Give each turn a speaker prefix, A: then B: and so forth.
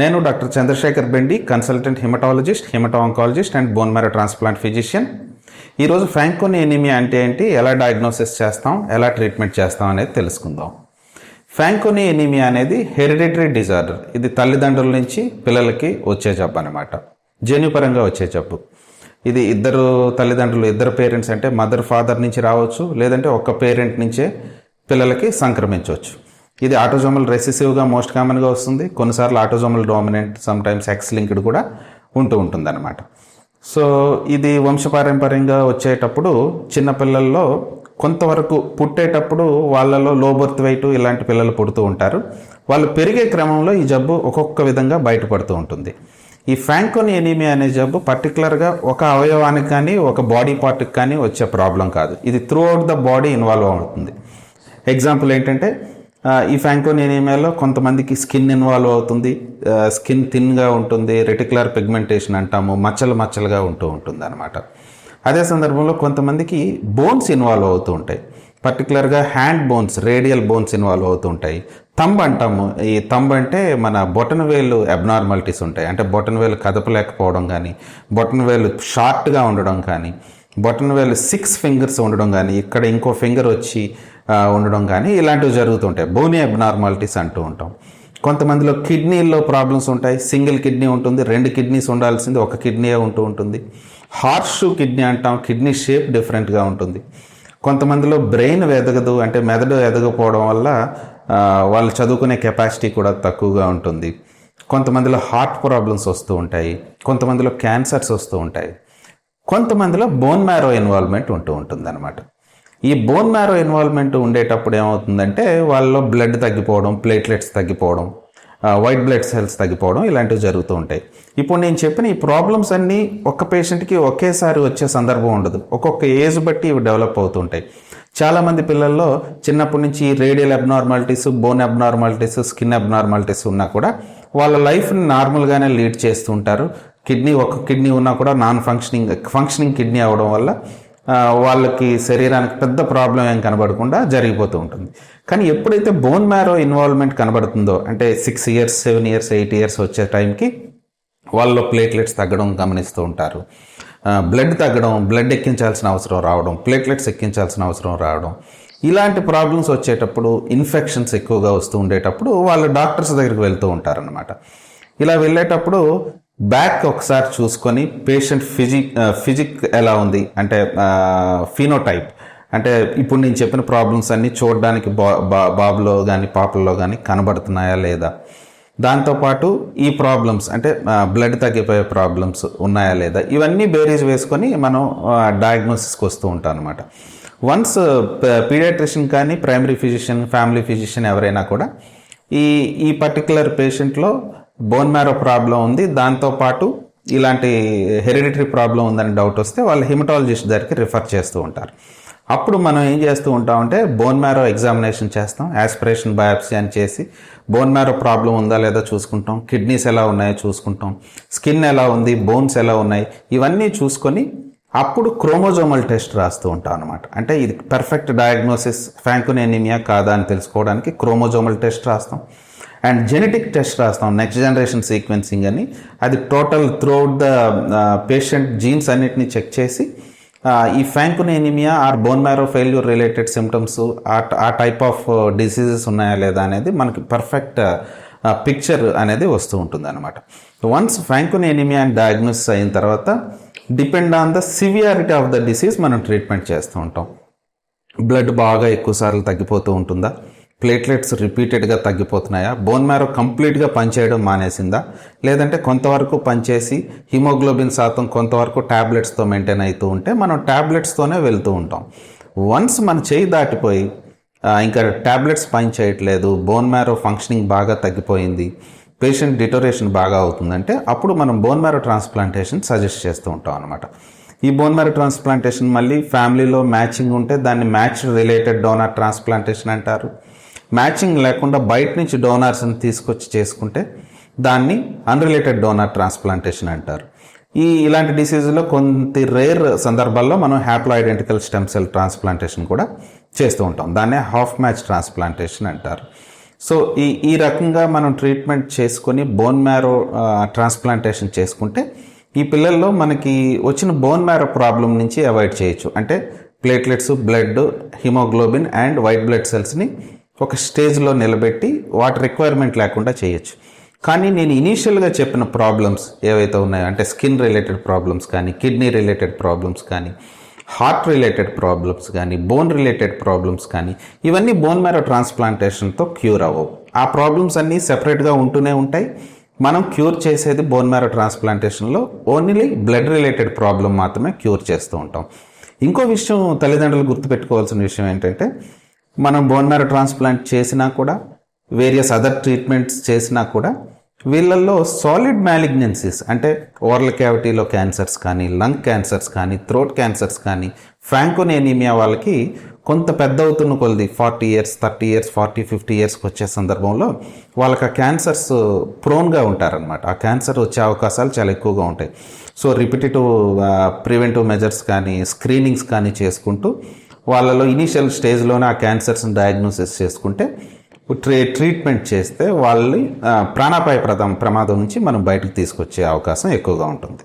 A: నేను doctor Chandrashekar Bendi, consultant haematologist, haemato-oncologist and bone marrow transplant physician. ఈరోజు Fanconi anaemia అంటే ఏంటి, ఎలా డయాగ్నోసిస్ చేస్తాం, ఎలా ట్రీట్మెంట్ చేస్తాం అనేది తెలుసుకుందాం. ఫ్యాంకోని ఎనీమియా అనేది హెరిడిటరీ డిజార్డర్. ఇది తల్లిదండ్రుల నుంచి పిల్లలకి వచ్చే జబ్బు అనమాట, జన్యుపరంగా వచ్చే జబ్బు. ఇది ఇద్దరు తల్లిదండ్రులు, ఇద్దరు పేరెంట్స్ అంటే మదర్ ఫాదర్ నుంచి రావచ్చు, లేదంటే ఒక్క పేరెంట్ నుంచే పిల్లలకి సంక్రమించవచ్చు. ఇది ఆటోజోమల్ రెసిసివ్గా మోస్ట్ కామన్గా వస్తుంది. కొన్నిసార్లు autosomal dominant, sometimes X linked కూడా ఉంటుంది అనమాట. సో ఇది వంశపారంపర్యంగా వచ్చేటప్పుడు చిన్నపిల్లల్లో కొంతవరకు పుట్టేటప్పుడు వాళ్ళలో లో బర్త్ వెయిట్ ఇలాంటి పిల్లలు పుడుతూ ఉంటారు. వాళ్ళు పెరిగే క్రమంలో ఈ జబ్బు ఒక్కొక్క విధంగా బయటపడుతూ ఉంటుంది. ఈ ఫ్యాంకోని ఎనీమియా అనే జబ్బు పర్టికులర్గా ఒక అవయవానికి కానీ ఒక బాడీ పార్ట్కి కానీ వచ్చే ప్రాబ్లం కాదు. ఇది through out the body involve అవుతుంది. ఎగ్జాంపుల్ ఏంటంటే ఈ ఫ్యాంకోని ఎనీమియాలో కొంతమందికి స్కిన్ ఇన్వాల్వ్ అవుతుంది, స్కిన్ థిన్గా ఉంటుంది, రెటిక్యులర్ పిగ్మెంటేషన్ అంటాము, మచ్చలుగా ఉంటుంది అనమాట. అదే సందర్భంలో కొంతమందికి బోన్స్ ఇన్వాల్వ్ అవుతూ ఉంటాయి. పర్టికులర్గా hand bones, radial bones involve అవుతూ ఉంటాయి. థంబ్ అంటాము. ఈ థంబ్ అంటే మన బొటనవేలు అబ్నార్మాలిటీస్ ఉంటాయి. అంటే బొటనవేలు కదపలేకపోవడం కానీ, బొటనవేలు షార్ట్గా ఉండడం కానీ, బొటనవేలు 6 ఫింగర్స్ ఉండడం కానీ, ఇక్కడ ఇంకో ఫింగర్ వచ్చి ఉండడం కానీ ఇలాంటివి జరుగుతుంటాయి. బోనీ అబ్నార్మాలిటీస్ అంటూ ఉంటాం. కొంతమందిలో కిడ్నీల్లో ప్రాబ్లమ్స్ ఉంటాయి. సింగిల్ కిడ్నీ ఉంటుంది, 2 కిడ్నీస్ ఉండాల్సింది ఒక కిడ్నీయే ఉంటుంది. హార్షు కిడ్నీ అంటాం, కిడ్నీ షేప్ డిఫరెంట్గా ఉంటుంది. కొంతమందిలో బ్రెయిన్ ఎదగదు, అంటే మెదడు ఎదగకపోవడం వల్ల వాళ్ళు చదువుకునే కెపాసిటీ కూడా తక్కువగా ఉంటుంది. కొంతమందిలో హార్ట్ ప్రాబ్లమ్స్ వస్తూ ఉంటాయి. కొంతమందిలో క్యాన్సర్స్ వస్తూ ఉంటాయి. కొంతమందిలో బోన్ మ్యారో ఇన్వాల్వ్మెంట్ ఉంటుంది అనమాట. ఈ బోన్ మ్యారో ఇన్వాల్వ్మెంట్ ఉండేటప్పుడు ఏమవుతుందంటే వాళ్ళలో బ్లడ్ తగ్గిపోవడం, ప్లేట్లెట్స్ తగ్గిపోవడం, వైట్ బ్లడ్ సెల్స్ తగ్గిపోవడం ఇలాంటివి జరుగుతూ ఉంటాయి. ఇప్పుడు నేను చెప్పిన ఈ ప్రాబ్లమ్స్ అన్నీ ఒక్క పేషెంట్కి ఒకేసారి వచ్చే సందర్భం ఉండదు. ఒక్కొక్క ఏజ్ బట్టి ఇవి డెవలప్ అవుతుంటాయి. చాలామంది పిల్లల్లో చిన్నప్పటి నుంచి radial abnormalities, bone abnormalities, skin abnormalities ఉన్నా కూడా వాళ్ళ లైఫ్ని నార్మల్గానే లీడ్ చేస్తూ ఉంటారు. ఒక కిడ్నీ ఉన్నా కూడా ఫంక్షనింగ్ కిడ్నీ అవ్వడం వల్ల వాళ్ళకి శరీరానికి పెద్ద ప్రాబ్లం ఏం కనబడకుండా జరిగిపోతూ ఉంటుంది. కానీ ఎప్పుడైతే బోన్ మ్యారో ఇన్వాల్వ్మెంట్ కనబడుతుందో, అంటే 6 ఇయర్స్, 7 ఇయర్స్, 8 ఇయర్స్ వచ్చే టైంకి వాళ్ళలో ప్లేట్లెట్స్ తగ్గడం గమనిస్తూ ఉంటారు. బ్లడ్ తగ్గడం, బ్లడ్ ఎక్కించాల్సిన అవసరం రావడం, ప్లేట్లెట్స్ ఎక్కించాల్సిన అవసరం రావడం, ఇలాంటి ప్రాబ్లమ్స్ వచ్చేటప్పుడు, ఇన్ఫెక్షన్స్ ఎక్కువగా వస్తూ ఉండేటప్పుడు వాళ్ళు డాక్టర్స్ దగ్గరికి వెళ్తూ ఉంటారనమాట. ఇలా వెళ్ళేటప్పుడు బ్యాక్ ఒకసారి చూసుకొని పేషెంట్ ఫిజిక్ ఎలా ఉంది, అంటే ఫినోటైప్, అంటే ఇప్పుడు నేను చెప్పిన ప్రాబ్లమ్స్ అన్నీ చూడడానికి బాబులో కానీ పాపల్లో కానీ కనబడుతున్నాయా లేదా, దాంతోపాటు ఈ ప్రాబ్లమ్స్ అంటే బ్లడ్ తగ్గిపోయే ప్రాబ్లమ్స్ ఉన్నాయా లేదా, ఇవన్నీ బేరీజ్ వేసుకొని మనం డయాగ్నోసిస్కి వస్తూ ఉంటాం అనమాట. వన్స్ పీడియాట్రిషియన్ కానీ ప్రైమరీ ఫిజిషియన్, ఫ్యామిలీ ఫిజిషియన్ ఎవరైనా కూడా ఈ పర్టికులర్ పేషెంట్లో బోన్ మ్యారో ప్రాబ్లం ఉంది, దాంతోపాటు ఇలాంటి హెరిడిటరీ ప్రాబ్లం ఉందని డౌట్ వస్తే వాళ్ళు హెమటాలజిస్ట్ దగ్గరికి రిఫర్ చేస్తూ ఉంటారు. అప్పుడు మనం ఏం చేస్తూ ఉంటామంటే బోన్ మ్యారో ఎగ్జామినేషన్ చేస్తాం. యాస్పిరేషన్ బయాప్సీ అని చేసి బోన్ మ్యారో ప్రాబ్లం ఉందా లేదా చూసుకుంటాం, కిడ్నీస్ ఎలా ఉన్నాయో చూసుకుంటాం, స్కిన్ ఎలా ఉంది, బోన్స్ ఎలా ఉన్నాయి, ఇవన్నీ చూసుకొని అప్పుడు క్రోమోజోమల్ టెస్ట్ రాస్తూ ఉంటాం అనమాట. అంటే ఇది పర్ఫెక్ట్ డయాగ్నోసిస్ ఫ్యాంకోని ఎనీమియా కాదా అని తెలుసుకోవడానికి క్రోమోజోమల్ టెస్ట్ రాస్తాం. అండ్ జెనెటిక్ టెస్ట్ రాస్తాం, నెక్స్ట్ జనరేషన్ సీక్వెన్సింగ్ అని. అది total throughout the patient genes అన్నిటిని చెక్ చేసి ఈ Fanconi anaemia or bone marrow failure related symptoms, ఆ టైప్ ఆఫ్ డిసీజెస్ ఉన్నాయా లేదా అనేది మనకి పర్ఫెక్ట్ పిక్చర్ అనేది వస్తూ ఉంటుంది అనమాట. వన్స్ ఫ్యాంకోని ఎనీమియా అని డయాగ్నోసిస్ అయిన తర్వాత depend on the severity of the disease మనం ట్రీట్మెంట్ చేస్తూ ఉంటాం. బ్లడ్ బాగా ఎక్కువసార్లు తగ్గిపోతూ ఉంటుందా, ప్లేట్లెట్స్ రిపీటెడ్గా తగ్గిపోతున్నాయా, బోన్ మ్యారో కంప్లీట్గా పనిచేయడం మానేసిందా, లేదంటే కొంతవరకు పనిచేసి హిమోగ్లోబిన్ శాతం కొంతవరకు ట్యాబ్లెట్స్తో మెయింటైన్ అవుతూ ఉంటే మనం ట్యాబ్లెట్స్తోనే వెళ్తూ ఉంటాం. వన్స్ మన చేయి దాటిపోయి ఇంకా ట్యాబ్లెట్స్ పని చేయట్లేదు, బోన్ మ్యారో ఫంక్షనింగ్ బాగా తగ్గిపోయింది, పేషెంట్ డిటోరేషన్ బాగా అవుతుందంటే అప్పుడు మనం బోన్ మ్యారో ట్రాన్స్ప్లాంటేషన్ సజెస్ట్ చేస్తూ ఉంటాం అనమాట. ఈ బోన్ మ్యారో ట్రాన్స్ప్లాంటేషన్ మళ్ళీ ఫ్యామిలీలో మ్యాచింగ్ ఉంటే దాన్ని మ్యాచ్ రిలేటెడ్ డోనర్ ట్రాన్స్ప్లాంటేషన్ అంటారు. మ్యాచింగ్ లేకుండా బయట నుంచి డోనార్స్ని తీసుకొచ్చి చేసుకుంటే దాన్ని అన్రిలేటెడ్ డోనర్ ట్రాన్స్ప్లాంటేషన్ అంటారు. ఇలాంటి డిసీజ్లో కొన్ని రేర్ సందర్భాల్లో మనం హ్యాప్లో ఐడెంటికల్ స్టెమ్ సెల్ ట్రాన్స్ప్లాంటేషన్ కూడా చేస్తూ ఉంటాం. దాన్నే హాఫ్ మ్యాచ్ ట్రాన్స్ప్లాంటేషన్ అంటారు. సో ఈ రకంగా మనం ట్రీట్మెంట్ చేసుకొని బోన్ మ్యారో ట్రాన్స్ప్లాంటేషన్ చేసుకుంటే ఈ పిల్లల్లో మనకి వచ్చిన బోన్ మ్యారో ప్రాబ్లం నుంచి అవాయిడ్ చేయొచ్చు. అంటే platelets, blood, haemoglobin and white blood సెల్స్ని ఒక స్టేజ్లో నిలబెట్టి వాటి రిక్వైర్మెంట్ లేకుండా చేయొచ్చు. కానీ నేను ఇనీషియల్గా చెప్పిన ప్రాబ్లమ్స్ ఏవైతే ఉన్నాయో, అంటే స్కిన్ రిలేటెడ్ ప్రాబ్లమ్స్ కానీ, కిడ్నీ రిలేటెడ్ ప్రాబ్లమ్స్ కానీ, హార్ట్ రిలేటెడ్ ప్రాబ్లమ్స్ కానీ, బోన్ రిలేటెడ్ ప్రాబ్లమ్స్ కానీ, ఇవన్నీ బోన్ మ్యారో ట్రాన్స్ప్లాంటేషన్తో క్యూర్ అవ్వవు. ఆ ప్రాబ్లమ్స్ అన్నీ సెపరేట్గా ఉంటూనే ఉంటాయి. మనం క్యూర్ చేసేది బోన్ మ్యారో ట్రాన్స్ప్లాంటేషన్లో ఓన్లీ బ్లడ్ రిలేటెడ్ ప్రాబ్లం మాత్రమే క్యూర్ చేస్తూ ఉంటాం. ఇంకో విషయం తల్లిదండ్రులు గుర్తుపెట్టుకోవాల్సిన విషయం ఏంటంటే, మనం బోన్ మ్యారో ట్రాన్స్ప్లాంట్ చేసినా కూడా, వేరియస్ అదర్ ట్రీట్మెంట్స్ చేసినా కూడా వీళ్ళల్లో సాలిడ్ మ్యాలిగ్నెన్సీస్, అంటే ఓరల్ క్యావిటీలో క్యాన్సర్స్ కానీ, లంగ్ క్యాన్సర్స్ కానీ, థ్రోట్ క్యాన్సర్స్ కానీ, ఫ్రాంకోని ఎనీమియా వాళ్ళకి కొంత పెద్ద అవుతున్న కొలది 40 years, 30 years, 40, 50 yearsకి వచ్చే సందర్భంలో వాళ్ళకి ఆ క్యాన్సర్స్ ప్రోన్గా ఉంటారనమాట. ఆ క్యాన్సర్ వచ్చే అవకాశాలు చాలా ఎక్కువగా ఉంటాయి. సో రిపిటేటివ్ ప్రివెంటివ్ మెజర్స్ కానీ, స్క్రీనింగ్స్ కానీ చేసుకుంటూ వాళ్ళలో ఇనీషియల్ స్టేజ్లోనే ఆ క్యాన్సర్స్ని డయాగ్నోసిస్ చేసుకుంటే, ట్రీట్మెంట్ చేస్తే వాళ్ళని ప్రాణాపాయ ప్రమాదం నుంచి మనం బయటకు తీసుకొచ్చే అవకాశం ఎక్కువగా ఉంటుంది.